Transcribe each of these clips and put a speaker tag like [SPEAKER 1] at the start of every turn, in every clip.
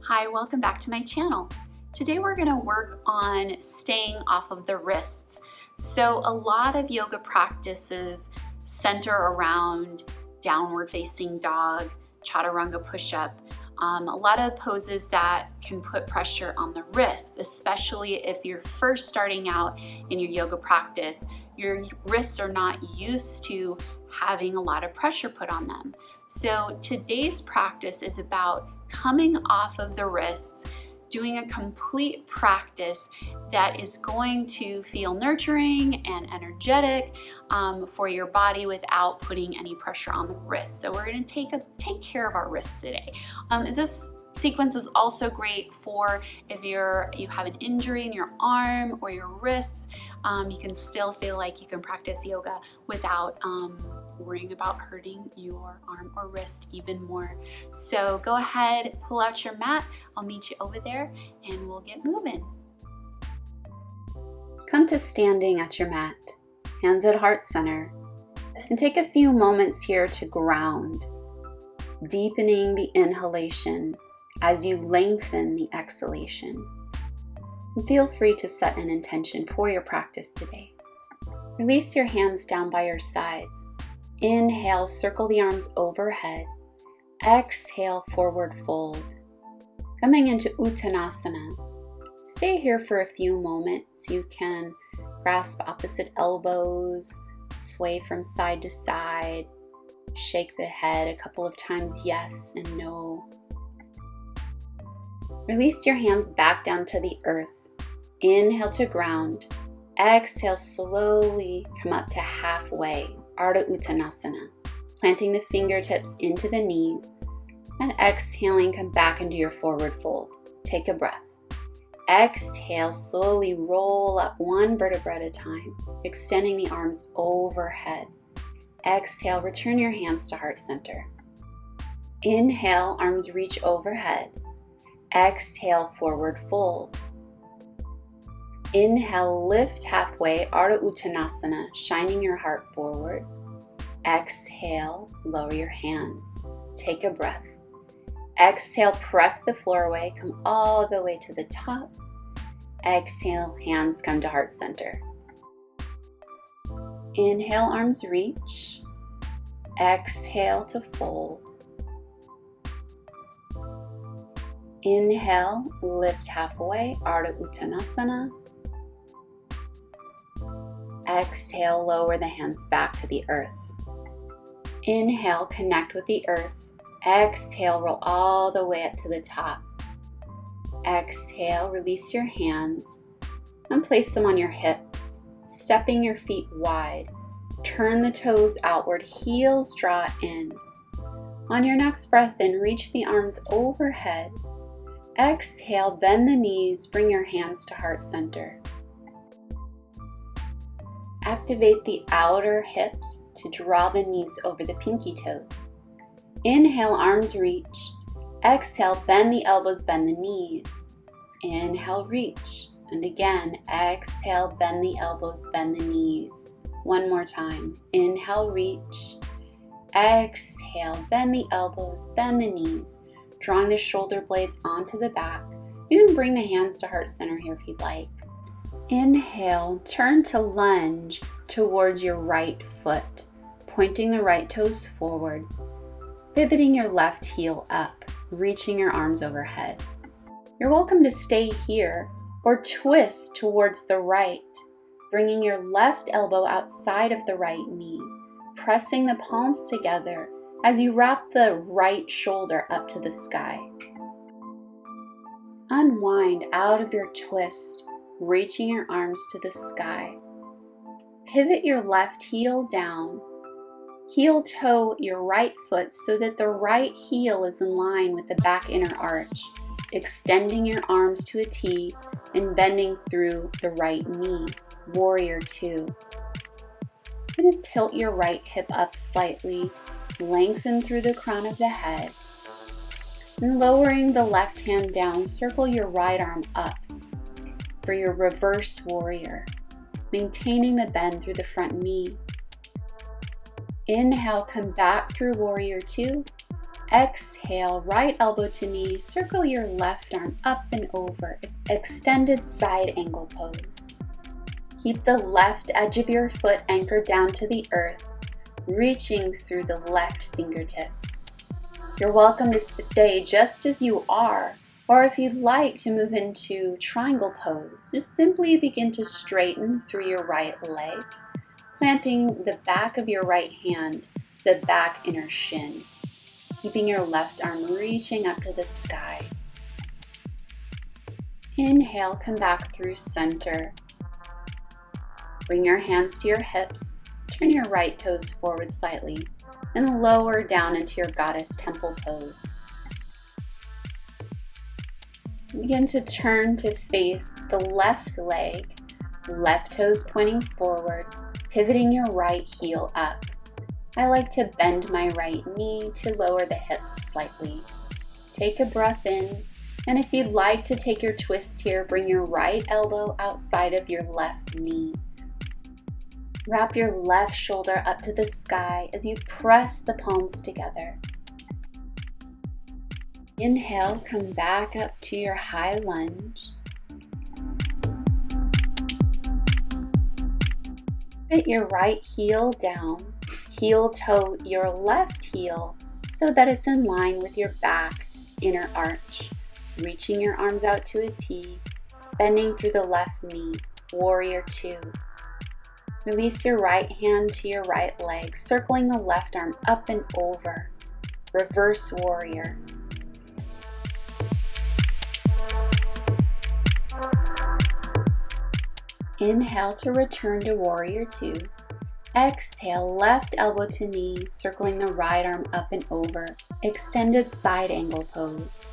[SPEAKER 1] Hi, welcome back to my channel. Today we're going to work on staying off of the wrists. So a lot of yoga practices center around downward facing dog, Chaturanga push-up, a lot of poses that can put pressure on the wrists, especially if you're first starting out in your yoga practice. Your wrists are not used to having a lot of pressure put on them. So today's practice is about coming off of the wrists, doing a complete practice that is going to feel nurturing and energetic for your body without putting any pressure on the wrists. So we're going to take care of our wrists today. This sequence is also great for if you have an injury in your arm or your wrists. You can still feel like you can practice yoga without worrying about hurting your arm or wrist even more. So go ahead, pull out your mat. I'll meet you over there and we'll get moving. Come to standing at your mat, hands at heart center, and take a few moments here to ground, deepening the inhalation as you lengthen the exhalation. And feel free to set an intention for your practice today. Release your hands down by your sides. Inhale, circle the arms overhead. Exhale, forward fold. Coming into Uttanasana. Stay here for a few moments. You can grasp opposite elbows, sway from side to side, shake the head a couple of times, yes and no. Release your hands back down to the earth. Inhale to ground. Exhale, slowly come up to halfway, Ardha Uttanasana, planting the fingertips into the knees, and exhaling, come back into your forward fold. Take a breath. Exhale, slowly roll up one vertebra at a time, extending the arms overhead. Exhale, return your hands to heart center. Inhale, arms reach overhead. Exhale, forward fold. Inhale, lift halfway, Ardha Uttanasana, shining your heart forward. Exhale, lower your hands. Take a breath. Exhale, press the floor away, come all the way to the top. Exhale, hands come to heart center. Inhale, arms reach. Exhale to fold. Inhale, lift halfway, Ardha Uttanasana. Exhale, lower the hands back to the earth. Inhale, connect with the earth. Exhale, roll all the way up to the top. Exhale, release your hands and place them on your hips, stepping your feet wide. Turn the toes outward, heels draw in. On your next breath in, reach the arms overhead. Exhale, bend the knees, bring your hands to heart center. Activate the outer hips to draw the knees over the pinky toes. Inhale, arms reach. Exhale, bend the elbows, bend the knees. Inhale, reach. And again, exhale, bend the elbows, bend the knees. One more time. Inhale, reach. Exhale, bend the elbows, bend the knees. Drawing the shoulder blades onto the back. You can bring the hands to heart center here if you'd like. Inhale, turn to lunge towards your right foot, pointing the right toes forward, pivoting your left heel up, reaching your arms overhead. You're welcome to stay here or twist towards the right, bringing your left elbow outside of the right knee, pressing the palms together as you wrap the right shoulder up to the sky. Unwind out of your twist, reaching your arms to the sky. Pivot your left heel down. Heel toe your right foot so that the right heel is in line with the back inner arch, extending your arms to a T and bending through the right knee, warrior two. I'm going to tilt your right hip up slightly, lengthen through the crown of the head, and lowering the left hand down, circle your right arm up for your reverse warrior, maintaining the bend through the front knee. Inhale, come back through warrior two. Exhale, right elbow to knee, circle your left arm up and over, extended side angle pose. Keep the left edge of your foot anchored down to the earth, reaching through the left fingertips. You're welcome to stay just as you are, or if you'd like to move into triangle pose, just simply begin to straighten through your right leg, planting the back of your right hand, the back inner shin, keeping your left arm reaching up to the sky. Inhale, come back through center. Bring your hands to your hips, turn your right toes forward slightly, and lower down into your goddess temple pose. Begin to turn to face the left leg, left toes pointing forward, pivoting your right heel up. I like to bend my right knee to lower the hips slightly. Take a breath in, and if you'd like to take your twist here, bring your right elbow outside of your left knee. Wrap your left shoulder up to the sky as you press the palms together. Inhale, come back up to your high lunge. Fit your right heel down, heel toe your left heel so that it's in line with your back inner arch. Reaching your arms out to a T, bending through the left knee, warrior two. Release your right hand to your right leg, circling the left arm up and over, reverse warrior. Inhale to return to warrior two. Exhale, left elbow to knee, circling the right arm up and over, extended side angle pose.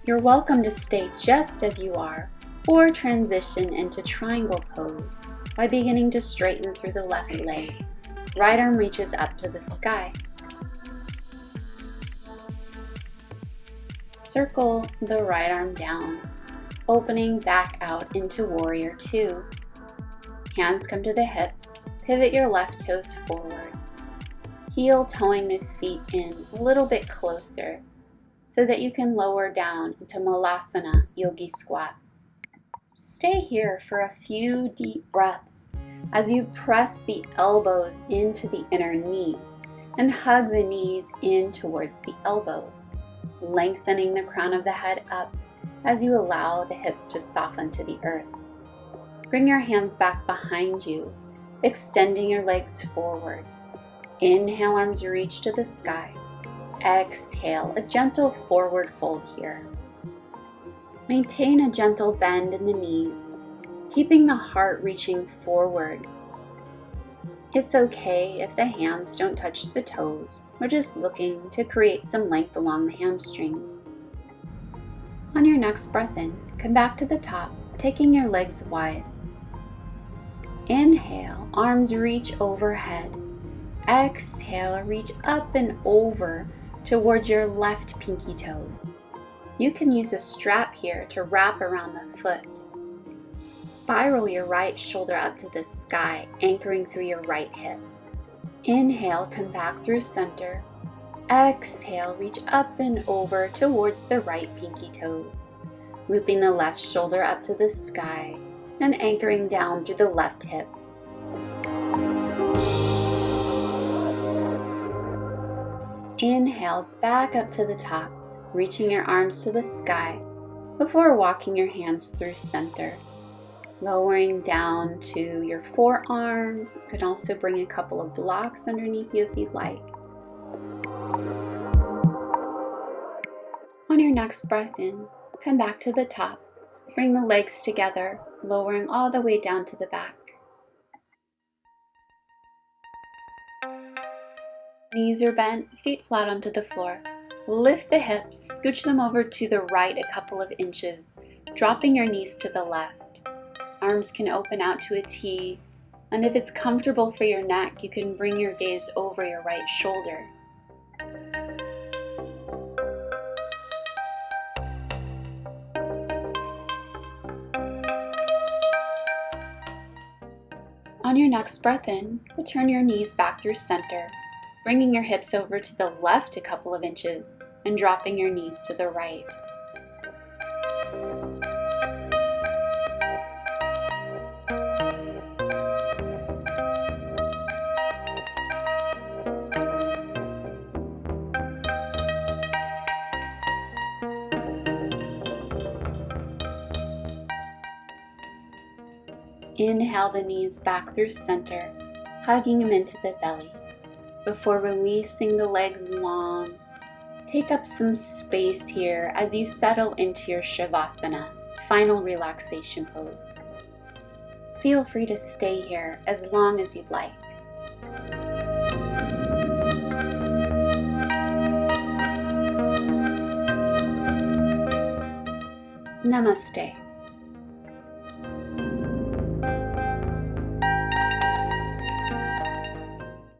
[SPEAKER 1] You're welcome to stay just as you are, or transition into triangle pose by beginning to straighten through the left leg. Right arm reaches up to the sky. Circle the right arm down, opening back out into warrior two. Hands come to the hips, pivot your left toes forward. Heel toeing the feet in a little bit closer so that you can lower down into Malasana Yogi Squat. Stay here for a few deep breaths as you press the elbows into the inner knees and hug the knees in towards the elbows, lengthening the crown of the head up as you allow the hips to soften to the earth. Bring your hands back behind you, extending your legs forward. Inhale, arms reach to the sky. Exhale, a gentle forward fold here. Maintain a gentle bend in the knees, keeping the heart reaching forward. It's okay if the hands don't touch the toes. We're just looking to create some length along the hamstrings. On your next breath in, come back to the top, taking your legs wide. Inhale, arms reach overhead. Exhale, reach up and over towards your left pinky toes. You can use a strap here to wrap around the foot. Spiral your right shoulder up to the sky, anchoring through your right hip. Inhale, come back through center. Exhale, reach up and over towards the right pinky toes, looping the left shoulder up to the sky and anchoring down through the left hip. Inhale, back up to the top, reaching your arms to the sky before walking your hands through center. Lowering down to your forearms. You can also bring a couple of blocks underneath you if you'd like. On your next breath in, come back to the top. Bring the legs together, lowering all the way down to the back. Knees are bent, feet flat onto the floor. Lift the hips, scooch them over to the right a couple of inches, dropping your knees to the left. Arms can open out to a T, and if it's comfortable for your neck, you can bring your gaze over your right shoulder. On your next breath in, return your knees back through center. bringing your hips over to the left a couple of inches and dropping your knees to the right. Inhale the knees back through center, hugging them into the belly. Before releasing the legs long, take up some space here as you settle into your Shavasana, final relaxation pose. Feel free to stay here as long as you'd like. Namaste.